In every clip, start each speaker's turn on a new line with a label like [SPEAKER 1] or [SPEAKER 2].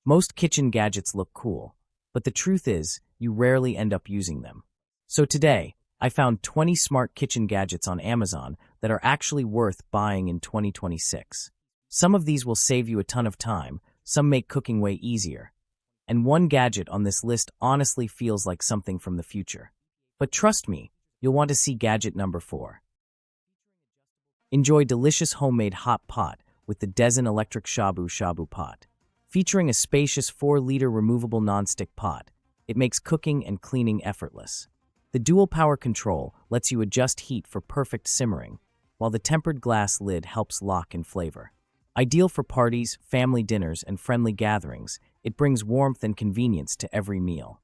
[SPEAKER 1] Most kitchen gadgets look cool, but the truth is, you rarely end up using them. So today, I found 20 smart kitchen gadgets on Amazon that are actually worth buying in 2026. Some of these will save you a ton of time, some make cooking way easier. And one gadget on this list honestly feels like something from the future. But trust me, you'll want to see gadget number 4. Enjoy delicious homemade hot pot with the Dezen electric shabu shabu pot. Featuring a spacious 4-liter removable nonstick pot, it makes cooking and cleaning effortless. The dual power control lets you adjust heat for perfect simmering, while the tempered glass lid helps lock in flavor. Ideal for parties, family dinners, and friendly gatherings, it brings warmth and convenience to every meal.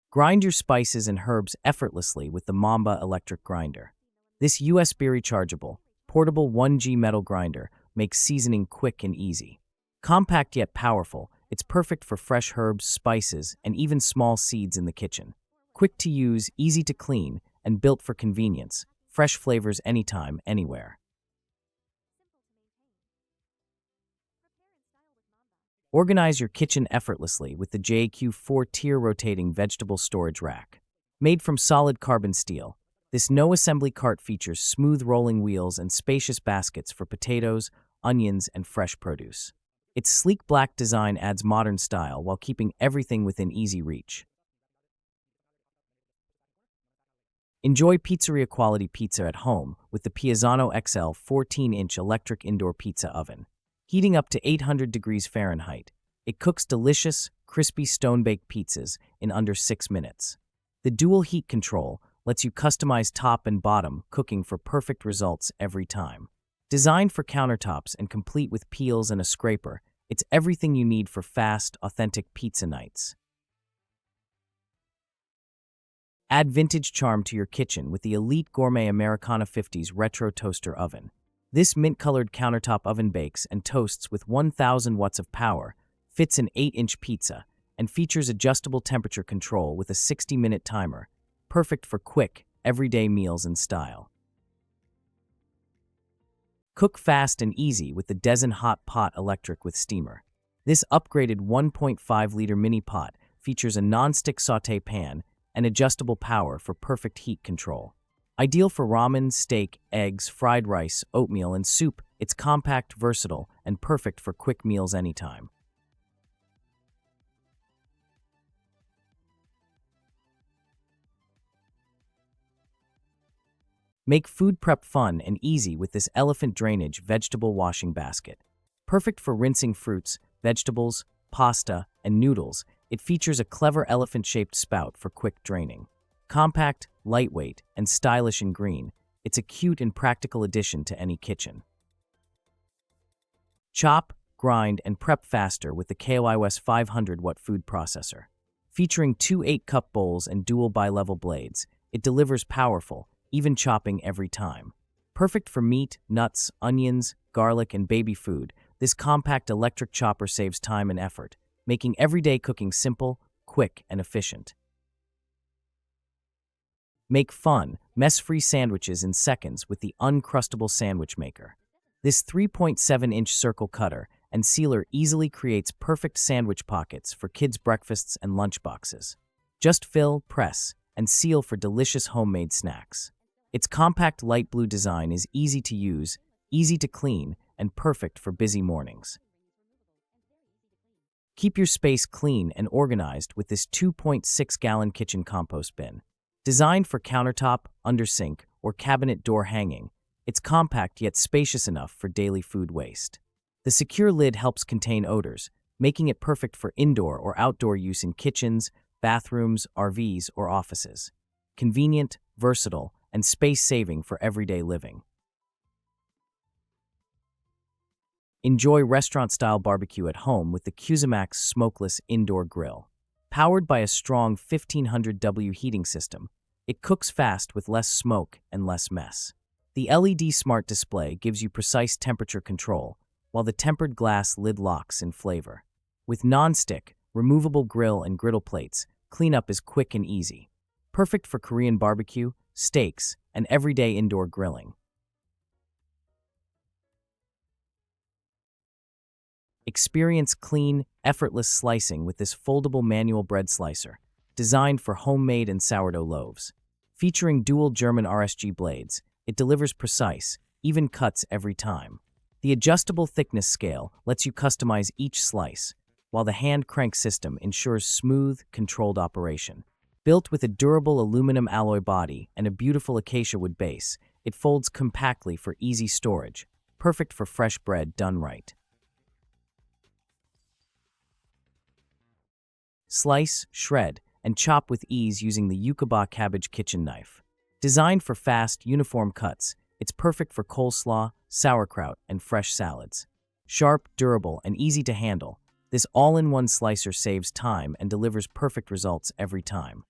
[SPEAKER 1] Grind your spices and herbs effortlessly with the Mamba electric grinder. This USB rechargeable, portable 1G metal grinder makes seasoning quick and easy. Compact yet powerful, it's perfect for fresh herbs, spices, and even small seeds in the kitchen. Quick to use, easy to clean, and built for convenience. Fresh flavors anytime, anywhere. Organize your kitchen effortlessly with the JQ 4-tier rotating vegetable storage rack. Made from solid carbon steel, this no-assembly cart features smooth rolling wheels and spacious baskets for potatoes, onions, and fresh produce. Its sleek black design adds modern style while keeping everything within easy reach. Enjoy pizzeria-quality pizza at home with the Piazzano XL 14-inch electric indoor pizza oven. Heating up to 800 degrees Fahrenheit, it cooks delicious, crispy stone-baked pizzas in under 6 minutes. The dual heat control lets you customize top and bottom cooking for perfect results every time. Designed for countertops and complete with peels and a scraper, it's everything you need for fast, authentic pizza nights. Add vintage charm to your kitchen with the Elite Gourmet Americana 50s Retro Toaster Oven. This mint-colored countertop oven bakes and toasts with 1,000 watts of power, fits an 8-inch pizza, and features adjustable temperature control with a 60-minute timer, perfect for quick, everyday meals in style. Cook fast and easy with the Dezen Hot Pot Electric with Steamer. This upgraded 1.5-liter mini pot features a non-stick sauté pan and adjustable power for perfect heat control. Ideal for ramen, steak, eggs, fried rice, oatmeal, and soup, it's compact, versatile, and perfect for quick meals anytime. Make food prep fun and easy with this Elephant Drainage vegetable washing basket. Perfect for rinsing fruits, vegetables, pasta, and noodles, it features a clever elephant-shaped spout for quick draining. Compact, lightweight, and stylish in green, it's a cute and practical addition to any kitchen. Chop, grind, and prep faster with the KOIOS 500-watt food processor. Featuring two 8-cup bowls and dual bi-level blades, it delivers powerful, even chopping every time. Perfect for meat, nuts, onions, garlic, and baby food, this compact electric chopper saves time and effort, making everyday cooking simple, quick, and efficient. Make fun, mess-free sandwiches in seconds with the Uncrustable Sandwich Maker. This 3.7-inch circle cutter and sealer easily creates perfect sandwich pockets for kids' breakfasts and lunchboxes. Just fill, press, and seal for delicious homemade snacks. Its compact light blue design is easy to use, easy to clean, and perfect for busy mornings. Keep your space clean and organized with this 2.6-gallon kitchen compost bin. Designed for countertop, undersink, or cabinet door hanging, it's compact yet spacious enough for daily food waste. The secure lid helps contain odors, making it perfect for indoor or outdoor use in kitchens, bathrooms, RVs, or offices. Convenient, versatile, and space-saving for everyday living. Enjoy restaurant-style barbecue at home with the Cuisinmax Smokeless Indoor Grill. Powered by a strong 1500W heating system, it cooks fast with less smoke and less mess. The LED smart display gives you precise temperature control, while the tempered glass lid locks in flavor. With non-stick, removable grill and griddle plates, cleanup is quick and easy. Perfect for Korean barbecue, steaks, and everyday indoor grilling. Experience clean, effortless slicing with this foldable manual bread slicer, designed for homemade and sourdough loaves. Featuring dual German RSG blades, it delivers precise, even cuts every time. The adjustable thickness scale lets you customize each slice, while the hand crank system ensures smooth, controlled operation. Built with a durable aluminum alloy body and a beautiful acacia wood base, it folds compactly for easy storage, perfect for fresh bread done right. Slice, shred, and chop with ease using the Yucaba cabbage kitchen knife. Designed for fast, uniform cuts, it's perfect for coleslaw, sauerkraut, and fresh salads. Sharp, durable, and easy to handle, this all-in-one slicer saves time and delivers perfect results every time.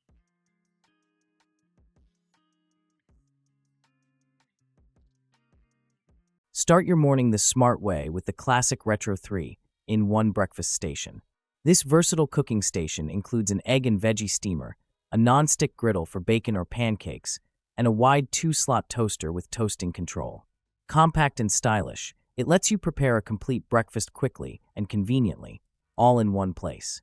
[SPEAKER 1] Start your morning the smart way with the classic Retro 3-in-1 breakfast station. This versatile cooking station includes an egg and veggie steamer, a non-stick griddle for bacon or pancakes, and a wide 2-slot toaster with toasting control. Compact and stylish, it lets you prepare a complete breakfast quickly and conveniently, all in one place.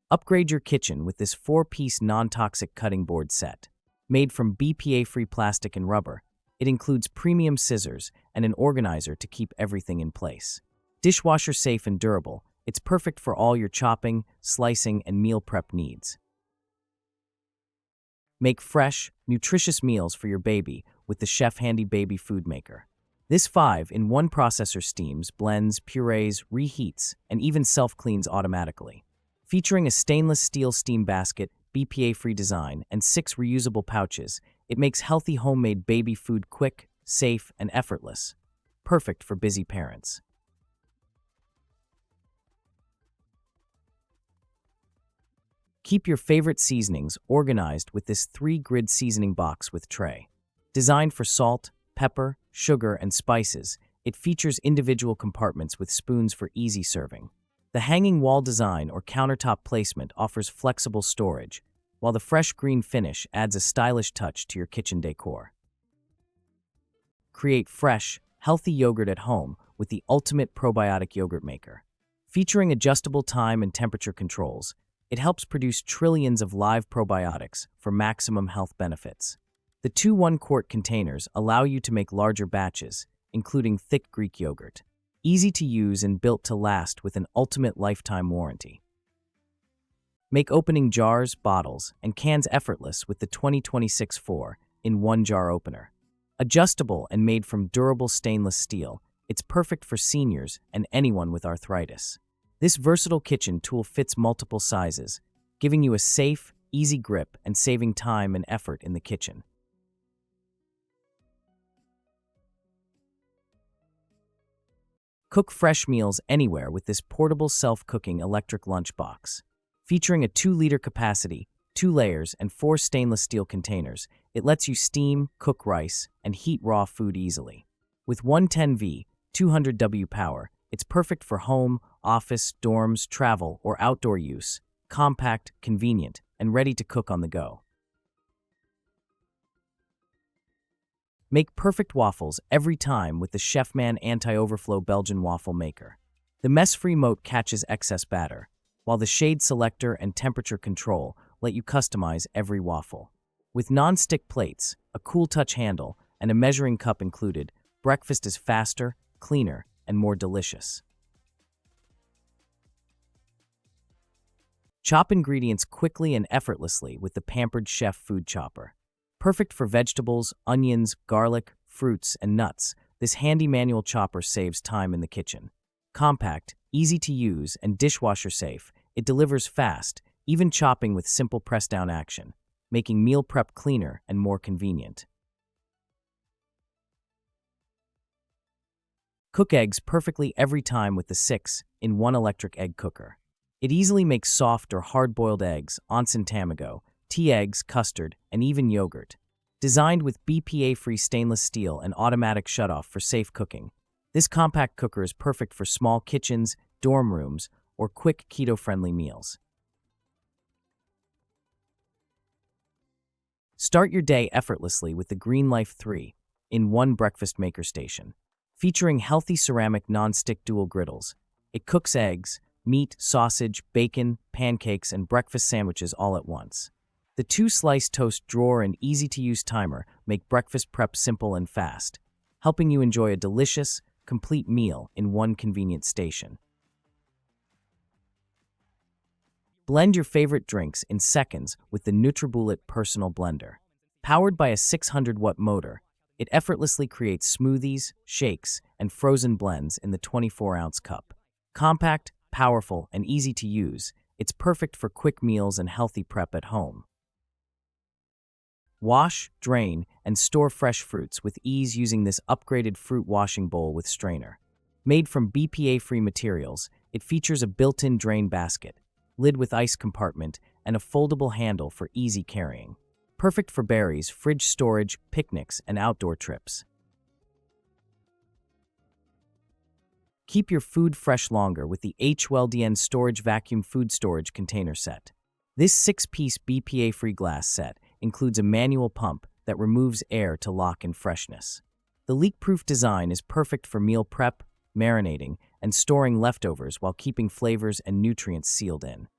[SPEAKER 1] Upgrade your kitchen with this 4-piece non-toxic cutting board set. Made from BPA-free plastic and rubber, it includes premium scissors and an organizer to keep everything in place. Dishwasher safe and durable, it's perfect for all your chopping, slicing, and meal prep needs. Make fresh, nutritious meals for your baby with the Chef Handy Baby Food Maker. This 5-in-1 processor steams, blends, purees, reheats, and even self-cleans automatically. Featuring a stainless steel steam basket, BPA-free design, and 6 reusable pouches, it makes healthy homemade baby food quick, safe, and effortless. Perfect for busy parents. Keep your favorite seasonings organized with this 3-grid seasoning box with tray. Designed for salt, pepper, sugar, and spices, it features individual compartments with spoons for easy serving. The hanging wall design or countertop placement offers flexible storage, while the fresh green finish adds a stylish touch to your kitchen decor. Create fresh, healthy yogurt at home with the ultimate probiotic yogurt maker. Featuring adjustable time and temperature controls, it helps produce trillions of live probiotics for maximum health benefits. The 2 1-quart containers allow you to make larger batches, including thick Greek yogurt. Easy to use and built to last with an ultimate lifetime warranty. Make opening jars, bottles, and cans effortless with the 2026 4-in-1 jar opener. Adjustable and made from durable stainless steel, it's perfect for seniors and anyone with arthritis. This versatile kitchen tool fits multiple sizes, giving you a safe, easy grip and saving time and effort in the kitchen. Cook fresh meals anywhere with this portable self-cooking electric lunchbox. Featuring a 2-liter capacity, 2 layers, and 4 stainless steel containers, it lets you steam, cook rice, and heat raw food easily. With 110V, 200W power, it's perfect for home, office, dorms, travel, or outdoor use. Compact, convenient, and ready to cook on the go. Make perfect waffles every time with the Chefman Anti-Overflow Belgian Waffle Maker. The mess-free moat catches excess batter, while the shade selector and temperature control let you customize every waffle. With non-stick plates, a cool touch handle, and a measuring cup included, breakfast is faster, cleaner, and more delicious. Chop ingredients quickly and effortlessly with the Pampered Chef Food Chopper. Perfect for vegetables, onions, garlic, fruits, and nuts, this handy manual chopper saves time in the kitchen. Compact, easy to use, and dishwasher safe, it delivers fast, even chopping with simple press-down action, making meal prep cleaner and more convenient. Cook eggs perfectly every time with the 6-in-1 electric egg cooker. It easily makes soft or hard-boiled eggs, onsen tamago, tea eggs, custard, and even yogurt. Designed with BPA-free stainless steel and automatic shutoff for safe cooking, this compact cooker is perfect for small kitchens, dorm rooms, or quick keto-friendly meals. Start your day effortlessly with the Green Life 3-in-1 breakfast maker station. featuring healthy ceramic non-stick dual griddles. It cooks eggs, meat, sausage, bacon, pancakes, and breakfast sandwiches all at once. The two-slice toast drawer and easy-to-use timer make breakfast prep simple and fast, helping you enjoy a delicious, complete meal in one convenient station. Blend your favorite drinks in seconds with the NutriBullet Personal Blender. Powered by a 600-watt motor, it effortlessly creates smoothies, shakes, and frozen blends in the 24-ounce cup. Compact, powerful, and easy to use, it's perfect for quick meals and healthy prep at home. Wash, drain, and store fresh fruits with ease using this upgraded fruit washing bowl with strainer. Made from BPA-free materials, it features a built-in drain basket, lid with ice compartment, and a foldable handle for easy carrying. Perfect for berries, fridge storage, picnics, and outdoor trips. Keep your food fresh longer with the HWLDN Storage Vacuum Food Storage Container Set. This 6-piece BPA-free glass set includes a manual pump that removes air to lock in freshness. The leak-proof design is perfect for meal prep, marinating, and storing leftovers while keeping flavors and nutrients sealed in.